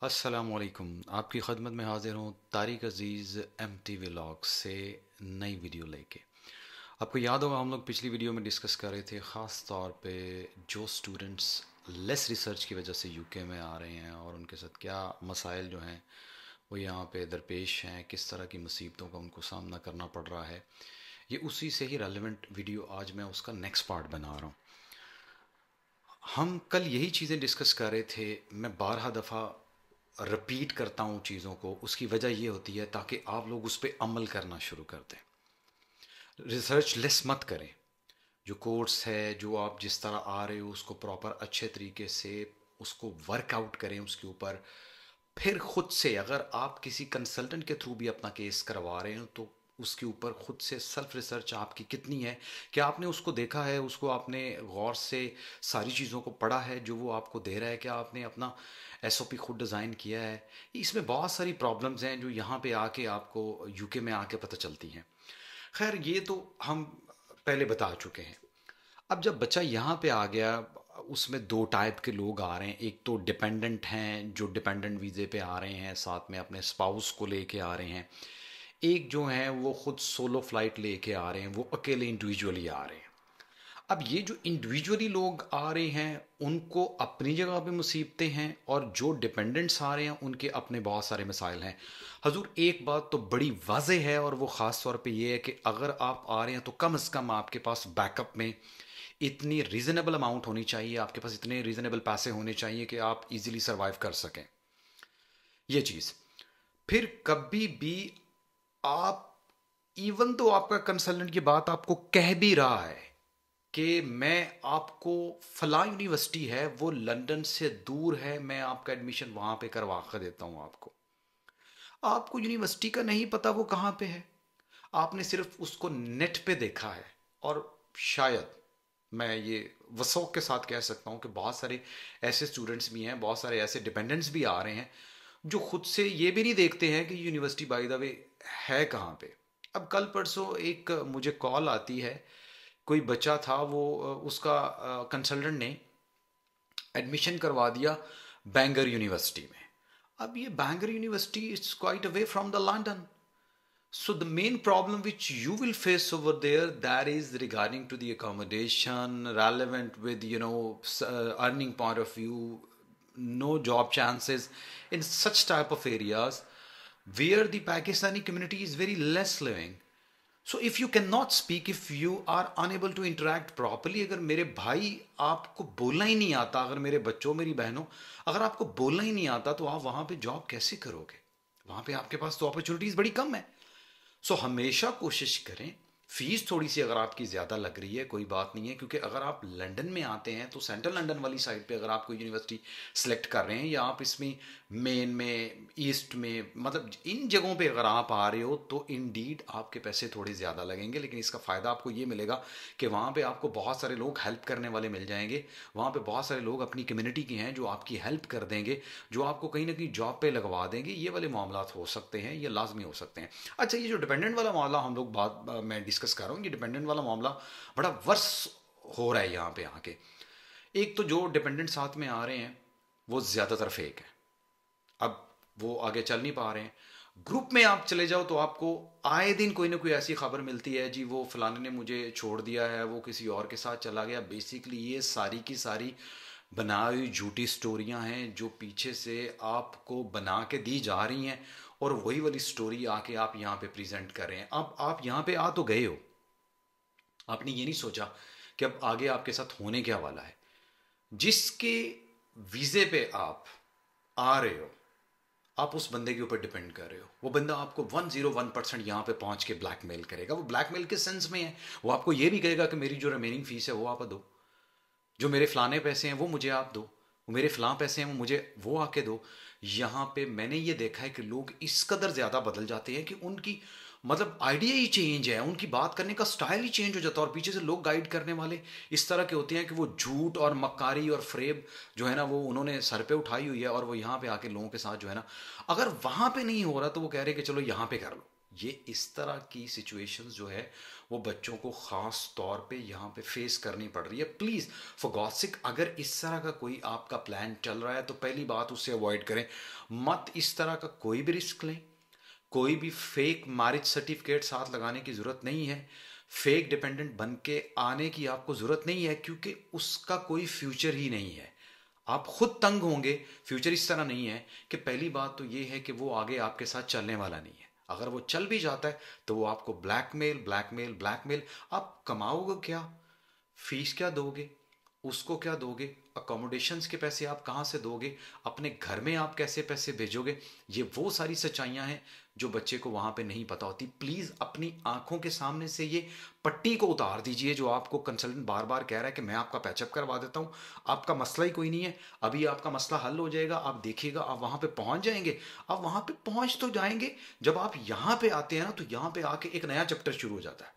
अस्सलामुअलैकुम। आपकी खदमत में हाजिर हूँ तारिक अज़ीज़ MT व्लॉग से नई वीडियो लेके। आपको याद होगा हम लोग पिछली वीडियो में डिस्कस कर रहे थे ख़ास तौर पे जो स्टूडेंट्स लेस रिसर्च की वजह से यूके में आ रहे हैं और उनके साथ क्या मसाइल जो हैं वो यहाँ पे दरपेश हैं, किस तरह की मुसीबतों का उनको सामना करना पड़ रहा है। ये उसी से ही रेलेवेंट वीडियो आज मैं उसका नेक्स्ट पार्ट बना रहा हूँ। हम कल यही चीज़ें डिस्कस कर रहे थे। मैं 12 दफ़ा रिपीट करता हूँ चीज़ों को, उसकी वजह ये होती है ताकि आप लोग उस पर अमल करना शुरू कर दें। रिसर्च लेस मत करें। जो कोर्स है, जो आप जिस तरह आ रहे हो उसको प्रॉपर अच्छे तरीके से उसको वर्कआउट करें उसके ऊपर। फिर खुद से अगर आप किसी कंसल्टेंट के थ्रू भी अपना केस करवा रहे हो तो उसके ऊपर खुद से सेल्फ रिसर्च आपकी कितनी है, क्या आपने उसको देखा है, उसको आपने गौर से सारी चीज़ों को पढ़ा है जो वो आपको दे रहा है, क्या आपने अपना SOP खुद डिज़ाइन किया है। इसमें बहुत सारी प्रॉब्लम्स हैं जो यहाँ पे आके आपको यूके में आके पता चलती हैं। खैर ये तो हम पहले बता चुके हैं। अब जब बच्चा यहाँ पे आ गया, उसमें दो टाइप के लोग आ रहे हैं। एक तो डिपेंडेंट हैं जो डिपेंडेंट वीज़े पे आ रहे हैं, साथ में अपने स्पाउस को लेके आ रहे हैं। एक जो हैं वो खुद सोलो फ्लाइट लेके आ रहे हैं, वो अकेले इंडिविजुअली आ रहे हैं। अब ये जो इंडिविजुअली लोग आ रहे हैं उनको अपनी जगह पे मुसीबतें हैं, और जो डिपेंडेंट्स आ रहे हैं उनके अपने बहुत सारे मसाइल हैं। हजूर एक बात तो बड़ी वाज़ेह है और वो ख़ास तौर पे ये है कि अगर आप आ रहे हैं तो कम से कम आपके पास बैकअप में इतनी रीज़नेबल अमाउंट होनी चाहिए, आपके पास इतने रीज़नेबल पैसे होने चाहिए कि आप इजीली सरवाइव कर सकें। ये चीज़। फिर कभी भी आप, इवन तो आपका कंसल्टेंट की बात आपको कह भी रहा है कि मैं आपको फला यूनिवर्सिटी है वो लंदन से दूर है, मैं आपका एडमिशन वहां पे करवा कर देता हूं आपको, आपको यूनिवर्सिटी का नहीं पता वो कहाँ पे है। आपने सिर्फ उसको नेट पे देखा है। और शायद मैं ये वसौक के साथ कह सकता हूँ कि बहुत सारे ऐसे स्टूडेंट्स भी हैं, बहुत सारे ऐसे डिपेंडेंट्स भी आ रहे हैं जो खुद से ये भी नहीं देखते हैं कि यूनिवर्सिटी बाय द वे है कहाँ पे। अब कल परसों एक मुझे कॉल आती है, कोई बच्चा था वो उसका कंसल्टेंट ने एडमिशन करवा दिया बैंगर यूनिवर्सिटी में। अब ये banger university is quite away from the London. So the main problem which you will face over there, that is regarding to the accommodation, relevant with earning point of view, no job chances in such type of areas where the Pakistani community is very less living. So if you cannot speak, if you are unable to interact properly, अगर मेरे भाई आपको बोलना ही नहीं आता, अगर मेरे बच्चों मेरी बहनों अगर आपको बोलना ही नहीं आता तो आप वहां पे जॉब कैसे करोगे। वहां पे आपके पास तो अपॉर्चुनिटीज बड़ी कम है। सो हमेशा कोशिश करें, फीस थोड़ी सी अगर आपकी ज़्यादा लग रही है कोई बात नहीं है, क्योंकि अगर आप लंदन में आते हैं तो सेंट्रल लंदन वाली साइड पे अगर आप कोई यूनिवर्सिटी सेलेक्ट कर रहे हैं या आप इसमें मेन में ईस्ट में मतलब इन जगहों पे अगर आप आ रहे हो तो इंडीड आपके पैसे थोड़े ज़्यादा लगेंगे, लेकिन इसका फ़ायदा आपको ये मिलेगा कि वहाँ पे आपको बहुत सारे लोग हेल्प करने वाले मिल जाएंगे। वहाँ पे बहुत सारे लोग अपनी कम्युनिटी के हैं जो आपकी हेल्प कर देंगे, जो आपको कहीं ना कहीं जॉब पे लगवा देंगे। ये वाले मामला हो सकते हैं, ये लाजमी हो सकते हैं। अच्छा, ये जो डिपेंडेंट वाला मामला हम लोग बात मैं डिस्कस कर रहा हूँ, ये डिपेंडेंट वाला मामला बड़ा वर्स हो रहा है यहाँ पे आके। एक तो जो डिपेंडेंट साथ में आ रहे हैं वो ज़्यादातर फेक है। अब वो आगे चल नहीं पा रहे हैं। ग्रुप में आप चले जाओ तो आपको आए दिन कोई ना कोई ऐसी खबर मिलती है, जी वो फलाने ने मुझे छोड़ दिया है, वो किसी और के साथ चला गया। बेसिकली ये सारी की सारी बनाई हुई झूठी स्टोरियां हैं जो पीछे से आपको बना के दी जा रही हैं, और वही वाली स्टोरी आके आप यहाँ पे प्रेजेंट कर रहे हैं। अब आप यहाँ पे आ तो गए हो, आपने ये नहीं सोचा कि अब आगे आपके साथ होने क्या वाला है। जिसके वीज़े पे आप आ रहे हो आप उस बंदे के ऊपर डिपेंड कर रहे हो। वो बंदा आपको 101% यहाँ पे पहुंच के ब्लैकमेल करेगा। वो ब्लैकमेल किस सेंस में है, वो आपको ये भी कहेगा कि मेरी जो रिमेनिंग फीस है वो आप दो, जो मेरे फलाने पैसे हैं वो मुझे आप दो, वो मेरे फलां पैसे हैं वो मुझे वो आके दो। यहाँ पे मैंने ये देखा है कि लोग इस कदर ज़्यादा बदल जाते हैं कि उनकी मतलब आइडिया ही चेंज है, उनकी बात करने का स्टाइल ही चेंज हो जाता है। और पीछे से लोग गाइड करने वाले इस तरह के होते हैं कि वो झूठ और मक्कारी और फ्रेब जो है ना वो उन्होंने सर पे उठाई हुई है, और वो यहाँ पे आके लोगों के साथ जो है ना, अगर वहाँ पे नहीं हो रहा तो वो कह रहे कि चलो यहाँ पे कर लो, ये इस तरह की सिचुएशंस जो है वो बच्चों को ख़ास तौर पे यहाँ पे फेस करनी पड़ रही है। प्लीज़ फॉर गॉड सेक, अगर इस तरह का कोई आपका प्लान चल रहा है तो पहली बात उससे अवॉइड करें। मत इस तरह का कोई भी रिस्क लें। कोई भी फेक मैरिज सर्टिफिकेट साथ लगाने की ज़रूरत नहीं है। फेक डिपेंडेंट बन के आने की आपको ज़रूरत नहीं है, क्योंकि उसका कोई फ्यूचर ही नहीं है। आप खुद तंग होंगे। फ्यूचर इस तरह नहीं है कि पहली बात तो ये है कि वो आगे आपके साथ चलने वाला नहीं है। अगर वो चल भी जाता है तो वो आपको ब्लैकमेल ब्लैकमेल ब्लैकमेल। आप कमाओगे क्या? फीस क्या दोगे? उसको क्या दोगे? अकोमोडेशंस के पैसे आप कहाँ से दोगे? अपने घर में आप कैसे पैसे भेजोगे? ये वो सारी सच्चाइयाँ हैं जो बच्चे को वहाँ पे नहीं पता होती। प्लीज़ अपनी आंखों के सामने से ये पट्टी को उतार दीजिए जो आपको कंसल्टेंट बार बार कह रहा है कि मैं आपका पैचअप करवा देता हूँ। आपका मसला ही कोई नहीं है। अभी आपका मसला हल हो जाएगा, आप देखिएगा, आप वहाँ पे पहुँच जाएंगे। आप वहाँ पे पहुँच तो जाएंगे। जब आप यहाँ पे आते हैं ना, तो यहाँ पे आके एक नया चैप्टर शुरू हो जाता है।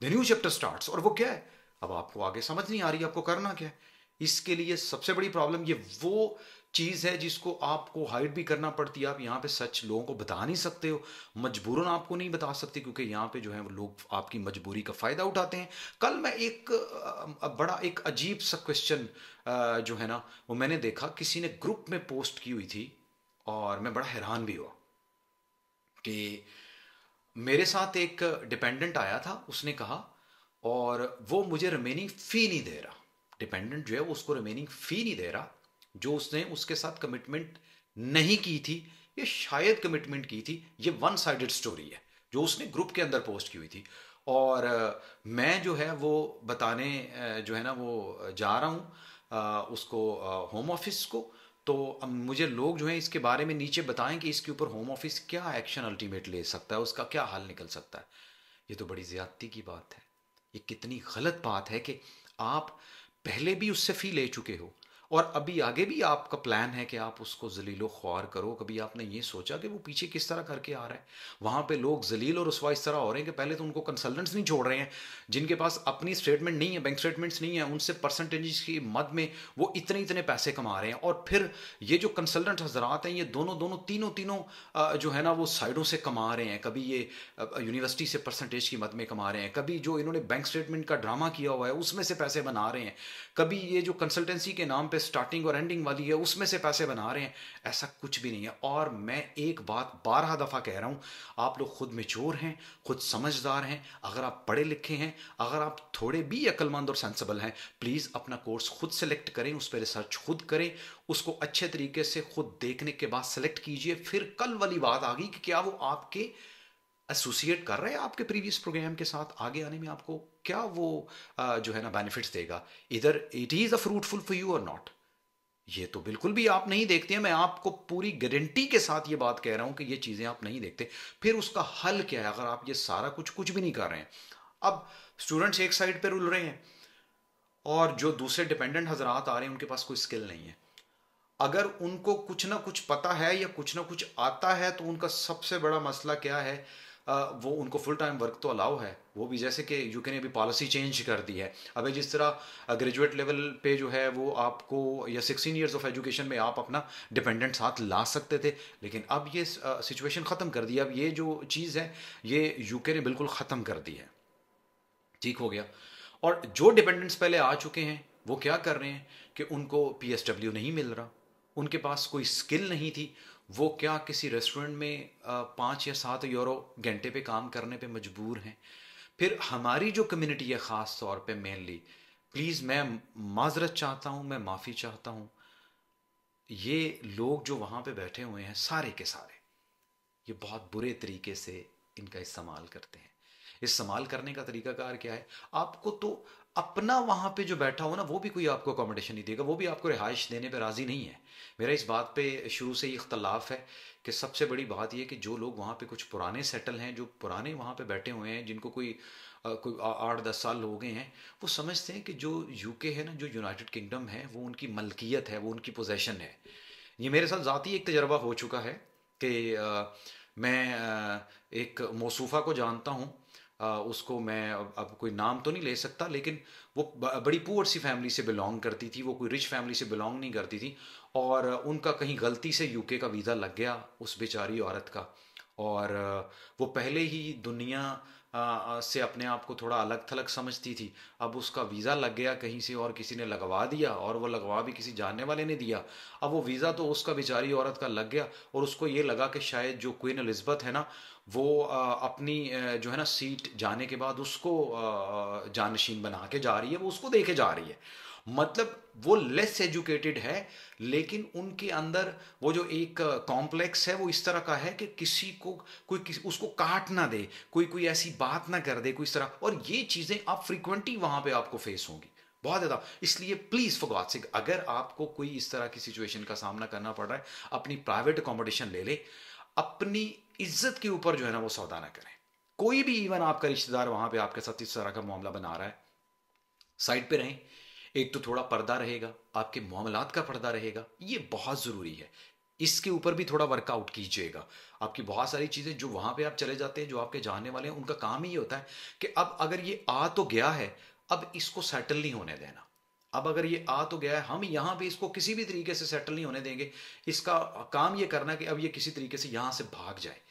The new chapter starts. और वो क्या है? अब आपको आगे समझ नहीं आ रही आपको करना क्या है। इसके लिए सबसे बड़ी प्रॉब्लम ये वो चीज़ है जिसको आपको हाइड भी करना पड़ती है। आप यहाँ पे सच लोगों को बता नहीं सकते हो, मजबूरन आपको नहीं बता सकते, क्योंकि यहाँ पे जो है वो लोग आपकी मजबूरी का फ़ायदा उठाते हैं। कल मैं एक बड़ा एक अजीब सा क्वेश्चन जो है ना वो मैंने देखा, किसी ने ग्रुप में पोस्ट की हुई थी और मैं बड़ा हैरान भी हुआ कि मेरे साथ एक डिपेंडेंट आया था। उसने कहा, और वो मुझे रिमेनिंग फ़ी नहीं दे रहा। डिपेंडेंट जो है वो उसको रिमेनिंग फ़ी नहीं दे रहा जो उसने उसके साथ कमिटमेंट नहीं की थी, ये शायद कमिटमेंट की थी। ये वन साइडेड स्टोरी है जो उसने ग्रुप के अंदर पोस्ट की हुई थी। और मैं जो है वो बताने जो है ना वो जा रहा हूँ उसको होम ऑफिस को। तो अब मुझे लोग जो हैं इसके बारे में नीचे बताएं कि इसके ऊपर होम ऑफिस क्या एक्शन अल्टीमेट ले सकता है, उसका क्या हल निकल सकता है। ये तो बड़ी ज़्यादती की बात है। ये कितनी गलत बात है कि आप पहले भी उससे फ़ी ले चुके हो और अभी आगे भी आपका प्लान है कि आप उसको जलीलो ख्वार करो। कभी आपने ये सोचा कि वो पीछे किस तरह करके आ रहा है? वहाँ पे लोग जलील और रुसवा इस तरह हो रहे हैं कि पहले तो उनको कंसल्टेंट्स नहीं छोड़ रहे हैं जिनके पास अपनी स्टेटमेंट नहीं है, बैंक स्टेटमेंट्स नहीं है, उनसे परसेंटेज की मद में वो इतने इतने पैसे कमा रहे हैं। और फिर ये जो कंसल्टेंट हजरात हैं ये दोनों दोनों तीनों तीनों जो है ना वो साइडों से कमा रहे हैं। कभी ये यूनिवर्सिटी से परसेंटेज की मद में कमा रहे हैं, कभी जो इन्होंने बैंक स्टेटमेंट का ड्रामा किया हुआ है उसमें से पैसे बना रहे हैं, कभी ये जो कंसल्टेंसी के नाम पे स्टार्टिंग और एंडिंग वाली है उसमें से पैसे बना रहे हैं। ऐसा कुछ भी नहीं है। और मैं एक बात 12 दफ़ा कह रहा हूँ, आप लोग खुद मैच्योर हैं, खुद समझदार हैं, अगर आप पढ़े लिखे हैं, अगर आप थोड़े भी अक्लमंद और सेंसिबल हैं, प्लीज़ अपना कोर्स खुद सेलेक्ट करें, उस पर रिसर्च खुद करें, उसको अच्छे तरीके से खुद देखने के बाद सेलेक्ट कीजिए। फिर कल वाली बात आ गई कि क्या वो आपके एसोसिएट कर रहे हैं आपके प्रीवियस प्रोग्राम के साथ, आगे आने में आपको क्या वो जो है ना बेनिफिट्स देगा, इधर it is a fruitful for you और नॉट। ये तो बिल्कुल भी आप नहीं देखते हैं। मैं आपको पूरी गारंटी के साथ ये बात कह रहा हूं कि ये चीज़ें आप नहीं देखते। फिर उसका हल क्या है अगर आप ये सारा कुछ कुछ भी नहीं कर रहे हैं? अब स्टूडेंट्स एक साइड पर रुल रहे हैं और जो दूसरे डिपेंडेंट हजरात आ रहे हैं उनके पास कोई स्किल नहीं है। अगर उनको कुछ ना कुछ पता है या कुछ ना कुछ आता है तो उनका सबसे बड़ा मसला क्या है, वो उनको फुल टाइम वर्क तो अलाउ है, वो भी जैसे कि यूके ने अभी पॉलिसी चेंज कर दी है। अभी जिस तरह ग्रेजुएट लेवल पे जो है वो आपको या 16 ईयर्स ऑफ एजुकेशन में आप अपना डिपेंडेंट साथ ला सकते थे, लेकिन अब ये सिचुएशन ख़त्म कर दी है। अब ये जो चीज़ है ये यूके ने बिल्कुल ख़त्म कर दी है, ठीक हो गया। और जो डिपेंडेंट्स पहले आ चुके हैं वो क्या कर रहे हैं कि उनको पीएसडब्ल्यू नहीं मिल रहा, उनके पास कोई स्किल नहीं थी, वो क्या किसी रेस्टोरेंट में 5 या 7 यूरो घंटे पे काम करने पे मजबूर हैं। फिर हमारी जो कम्युनिटी है ख़ास तौर पे मेनली, प्लीज़ मैं माजरत चाहता हूँ, मैं माफ़ी चाहता हूँ, ये लोग जो वहाँ पे बैठे हुए हैं सारे के सारे ये बहुत बुरे तरीके से इनका इस्तेमाल करते हैं। इस्तेमाल करने का तरीकाकार क्या है? आपको तो अपना वहाँ पे जो बैठा हो ना वो भी कोई आपको अकोमोडेशन नहीं देगा, वो भी आपको रिहाइश देने पे राज़ी नहीं है। मेरा इस बात पे शुरू से ही इख्तलाफ है कि सबसे बड़ी बात यह कि जो लोग वहाँ पे कुछ पुराने सेटल हैं, जो पुराने वहाँ पे बैठे हुए हैं, जिनको कोई 8-10 साल हो गए हैं, वो समझते हैं कि जो यूके है ना, जो यूनाइटेड किंगडम है, वो उनकी मलकियत है, वो उनकी पोजेशन है। ये मेरे साथ ज़ाती एक तजर्बा हो चुका है कि मैं एक मौसूफ़ा को जानता हूँ। उसको मैं अब कोई नाम तो नहीं ले सकता, लेकिन वो बड़ी पुअर सी फैमिली से बिलोंग करती थी, वो कोई रिच फैमिली से बिलोंग नहीं करती थी। और उनका कहीं गलती से यूके का वीज़ा लग गया उस बेचारी औरत का, और वो पहले ही दुनिया से अपने आप को थोड़ा अलग थलग समझती थी। अब उसका वीज़ा लग गया कहीं से और किसी ने लगवा दिया, और वो लगवा भी किसी जानने वाले ने दिया। अब वो वीज़ा तो उसका बेचारी औरत का लग गया, और उसको ये लगा कि शायद जो क्वीन एलिज़ाबेथ है ना, वो अपनी जो है ना सीट जाने के बाद उसको जानशीन बना के जा रही है, वो उसको दे के जा रही है। मतलब वो लेस एजुकेटेड है, लेकिन उनके अंदर वो जो एक कॉम्प्लेक्स है वो इस तरह का है कि किसी को उसको काट ना दे, कोई कोई ऐसी बात ना कर दे कोई इस तरह। और ये चीज़ें आप फ्रीक्वेंटली वहाँ पे आपको फेस होंगी बहुत ज़्यादा। इसलिए प्लीज़ फॉर गॉड सेक, अगर आपको कोई इस तरह की सिचुएशन का सामना करना पड़ रहा है, अपनी प्राइवेट अकोमोडेशन ले ले। अपनी इज्जत के ऊपर जो है ना वो सौदा ना करें। कोई भी इवन आपका रिश्तेदार वहाँ पे आपके साथ इस तरह का मामला बना रहा है, साइड पे रहें। एक तो थोड़ा पर्दा रहेगा, आपके मामलात का पर्दा रहेगा, ये बहुत ज़रूरी है। इसके ऊपर भी थोड़ा वर्कआउट कीजिएगा। आपकी बहुत सारी चीज़ें जो वहाँ पे आप चले जाते हैं, जो आपके जानने वाले हैं, उनका काम ही ये होता है कि अब अगर ये आ तो गया है, अब इसको सेटल नहीं होने देना। अब अगर ये आ तो गया है, हम यहाँ पे इसको किसी भी तरीके से सेटल नहीं होने देंगे। इसका काम ये करना कि अब ये किसी तरीके से यहाँ से भाग जाए।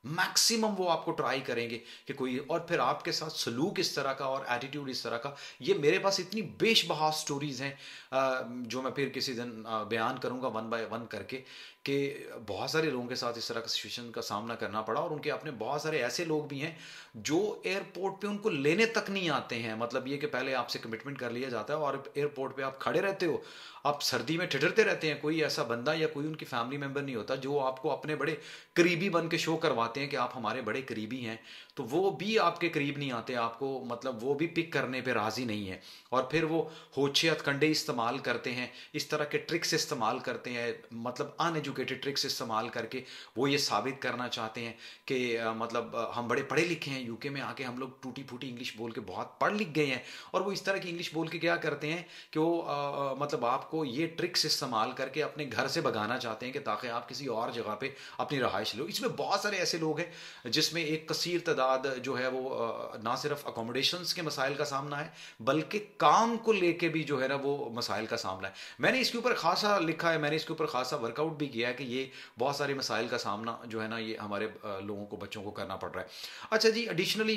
मैक्सिमम वो आपको ट्राई करेंगे कि कोई, और फिर आपके साथ सलूक इस तरह का और एटीट्यूड इस तरह का। ये मेरे पास इतनी बेशबहा स्टोरीज हैं जो मैं फिर किसी दिन बयान करूंगा वन बाय वन करके, कि बहुत सारे लोगों के साथ इस तरह का सिचुएशन का सामना करना पड़ा। और उनके अपने बहुत सारे ऐसे लोग भी हैं जो एयरपोर्ट पे उनको लेने तक नहीं आते हैं। मतलब ये कि पहले आपसे कमिटमेंट कर लिया जाता है और एयरपोर्ट पे आप खड़े रहते हो, आप सर्दी में ठिठुरते रहते हैं। कोई ऐसा बंदा या कोई उनकी फैमिली मेंबर नहीं होता जो आपको अपने बड़े करीबी बन के शो करवाते हैं कि आप हमारे बड़े करीबी हैं। तो वो भी आपके करीब नहीं आते, आपको मतलब वो भी पिक करने पे राज़ी नहीं है। और फिर वो होछे हथकंडे इस्तेमाल करते हैं, इस तरह के ट्रिक्स इस्तेमाल करते हैं, मतलब अनएजुकेटेड ट्रिक्स इस्तेमाल करके वो ये साबित करना चाहते हैं कि मतलब हम बड़े पढ़े लिखे हैं, यूके में आके हम लोग टूटी फूटी इंग्लिश बोल के बहुत पढ़ लिख गए हैं। और वो इस तरह की इंग्लिश बोल के क्या करते हैं कि वो मतलब आपको ये ट्रिक्स इस्तेमाल करके अपने घर से भगाना चाहते हैं कि ताकि आप किसी और जगह पे अपनी रहाइश लो। इसमें बहुत सारे ऐसे लोग हैं जिसमें एक कसीर तादाद जो है वो ना सिर्फ अकोमोडेशंस के मसाइल का सामना है, बल्कि काम को लेके भी जो है ना वो मसाइल का सामना है। मैंने इसके ऊपर खासा लिखा है, मैंने इसके ऊपर खासा वर्कआउट भी किया है कि ये बहुत सारे मसाइल का सामना जो है ना ये हमारे लोगों को, बच्चों को करना पड़ रहा है। अच्छा जी, एडिशनली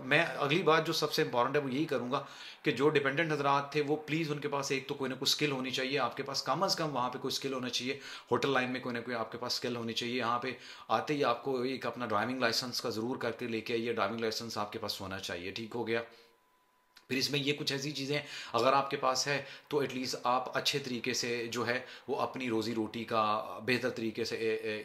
मैं अगली बात जो सबसे इंपॉर्टेंट है वो यही करूँगा कि जो डिपेंडेंट हजरात थे वो प्लीज़ उनके पास एक तो कोई ना कोई स्किल होनी चाहिए। आपके पास कम अज़ कम वहाँ पे कोई स्किल होना चाहिए। होटल लाइन में कोई ना कोई आपके पास स्किल होनी चाहिए। यहाँ पे आते ही आपको एक अपना ड्राइविंग लाइसेंस का ज़रूर करके लेके आइए। ड्राइविंग लाइसेंस आपके पास होना चाहिए। ठीक हो गया। फिर इसमें ये कुछ ऐसी चीज़ें अगर आपके पास है तो एटलीस्ट आप अच्छे तरीके से जो है वो अपनी रोज़ी रोटी का बेहतर तरीके से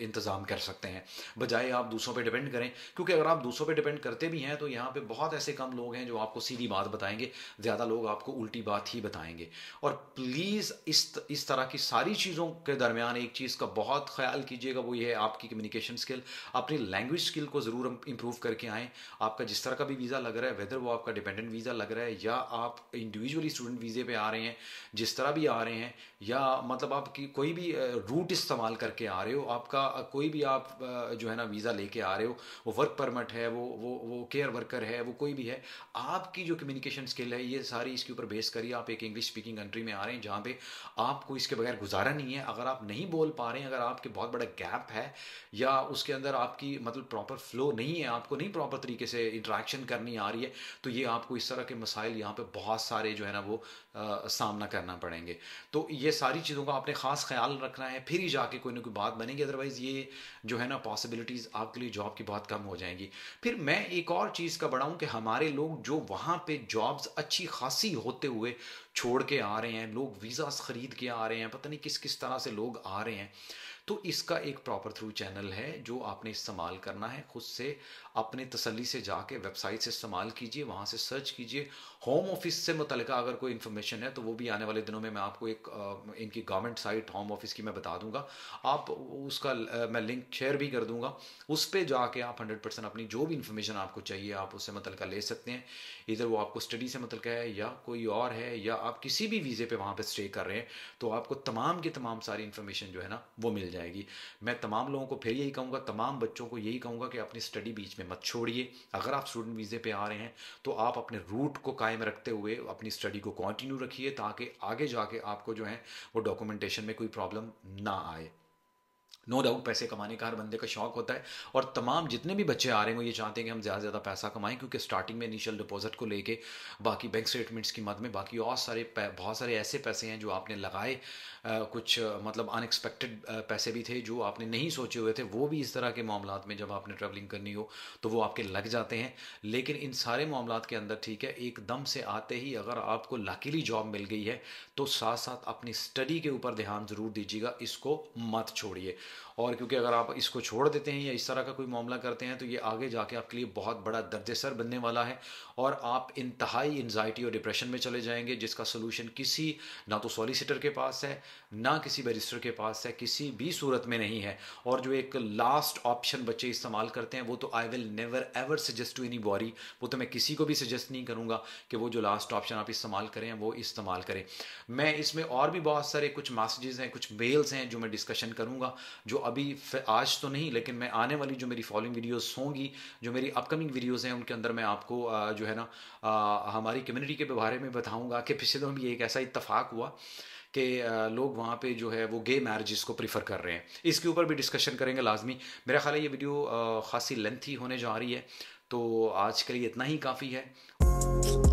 इंतज़ाम कर सकते हैं, बजाय आप दूसरों पे डिपेंड करें। क्योंकि अगर आप दूसरों पे डिपेंड करते भी हैं तो यहाँ पे बहुत ऐसे कम लोग हैं जो आपको सीधी बात बताएंगे, ज़्यादा लोग आपको उल्टी बात ही बताएंगे। और प्लीज़ इस तरह की सारी चीज़ों के दरमियान एक चीज़ का बहुत ख्याल कीजिएगा, वो ये है आपकी कम्युनिकेशन स्किल, अपनी लैंग्वेज स्किल को ज़रूर इम्प्रूव करके आएँ। आपका जिस तरह का भी वीज़ा लग रहा है, वेदर वो आपका डिपेंडेंट वीज़ा लग रहा है या आप इंडिविजुअली स्टूडेंट वीज़े पे आ रहे हैं, जिस तरह भी आ रहे हैं, या मतलब आप कोई भी रूट इस्तेमाल करके आ रहे हो, आपका कोई भी आप जो है ना वीज़ा लेके आ रहे हो, वो वर्क परमिट है, वो केयर वर्कर है, वो कोई भी है, आपकी जो कम्युनिकेशन स्किल है ये सारी इसके ऊपर बेस करिए। आप एक इंग्लिश स्पीकिंग कंट्री में आ रहे हैं जहाँ पे आपको इसके बगैर गुजारा नहीं है। अगर आप नहीं बोल पा रहे हैं, अगर आपके बहुत बड़ा गैप है या उसके अंदर आपकी मतलब प्रॉपर फ्लो नहीं है, आपको नहीं प्रॉपर तरीके से इंटरेक्शन करनी आ रही है, तो ये आपको इस तरह के मसाइल यहाँ पे बहुत सारे जो है ना वो सामना करना पड़ेंगे। तो ये सारी चीज़ों का आपने ख़ास ख्याल रखना है, फिर ही जाके कोई ना कोई बात बनेगी। अदरवाइज़ ये जो है ना पॉसिबिलिटीज़ आपके लिए जॉब की बहुत कम हो जाएंगी। फिर मैं एक और चीज़ का बढ़ाऊँ कि हमारे लोग जो वहाँ पे जॉब्स अच्छी खासी होते हुए छोड़ के आ रहे हैं, लोग वीज़ास ख़रीद के आ रहे हैं, पता नहीं किस किस तरह से लोग आ रहे हैं। तो इसका एक प्रॉपर थ्रू चैनल है जो आपने इस्तेमाल करना है। खुद से अपने तसल्ली से जाके वेबसाइट से इस्तेमाल कीजिए, वहाँ से सर्च कीजिए। होम ऑफिस से मुतल्लिका अगर कोई इन्फॉर्मेशन है तो वो भी आने वाले दिनों में मैं आपको एक इनकी गवर्नमेंट साइट होम ऑफिस की मैं बता दूंगा। आप उसका मैं लिंक शेयर भी कर दूंगा। उस पर जाके आप 100% अपनी जो भी इन्फॉर्मेशन आपको चाहिए आप उससे मुतल्लिका ले सकते हैं। इधर वो आपको स्टडी से मुतल्लिका है या कोई और है, या आप किसी भी वीज़े पे वहाँ पे स्टे कर रहे हैं, तो आपको तमाम की तमाम सारी इन्फॉर्मेशन जो है ना वो मिल जाएगी। मैं तमाम लोगों को फिर यही कहूँगा, तमाम बच्चों को यही कहूँगा कि अपनी स्टडी बीच में मत छोड़िए। अगर आप स्टूडेंट वीज़े पे आ रहे हैं तो आप अपने रूट को कायम रखते हुए अपनी स्टडी को कंटिन्यू रखिए, ताकि आगे जाके आपको जो है वो डॉक्यूमेंटेशन में कोई प्रॉब्लम ना आए। नो डाउट पैसे कमाने का हर बंदे का शौक होता है, और तमाम जितने भी बच्चे आ रहे हैं वो ये चाहते हैं कि हम ज़्यादा से ज़्यादा पैसा कमाएं, क्योंकि स्टार्टिंग में इनिशियल डिपॉजिट को लेके बाकी बैंक स्टेटमेंट्स की मद में बाकी और बहुत सारे ऐसे पैसे हैं जो आपने लगाए, कुछ मतलब अनएक्सपेक्टेड पैसे भी थे जो आपने नहीं सोचे हुए थे, वो भी इस तरह के मामलात में जब आपने ट्रैवलिंग करनी हो तो वो आपके लग जाते हैं। लेकिन इन सारे मामलात के अंदर ठीक है, एकदम से आते ही अगर आपको लकीली जॉब मिल गई है तो साथ साथ अपनी स्टडी के ऊपर ध्यान ज़रूर दीजिएगा, इसको मत छोड़िए। और क्योंकि अगर आप इसको छोड़ देते हैं या इस तरह का कोई मामला करते हैं तो ये आगे जाके आपके लिए बहुत बड़ा दर्द सर बनने वाला है, और आप इंतहाई एंजाइटी और डिप्रेशन में चले जाएंगे, जिसका सोल्यूशन किसी ना तो सॉलिसिटर के पास है, ना किसी बैरिस्टर के पास है, किसी भी सूरत में नहीं है। और जो एक लास्ट ऑप्शन बच्चे इस्तेमाल करते हैं वो तो I will never ever suggest to anybody, वो तो मैं किसी को भी सजेस्ट नहीं करूँगा कि वो जो लास्ट ऑप्शन आप इस्तेमाल करें वो इस्तेमाल करें। मैं इसमें और भी बहुत सारे कुछ मैसेजेस हैं, कुछ मेल्स हैं जो मैं डिस्कशन करूँगा, जो अभी आज तो नहीं लेकिन मैं आने वाली जो मेरी फॉलोइंग वीडियोस होंगी, जो मेरी अपकमिंग वीडियोस हैं उनके अंदर मैं आपको जो है ना हमारी कम्युनिटी के बारे में बताऊंगा कि पिछले दिनों भी एक ऐसा इत्तेफाक हुआ कि लोग वहाँ पे जो है वो गे मैरिजेस को प्रीफर कर रहे हैं। इसके ऊपर भी डिस्कशन करेंगे लाजमी। मेरा ख्याल है ये वीडियो खासी लेंथी होने जा रही है, तो आज के लिए इतना ही काफ़ी है।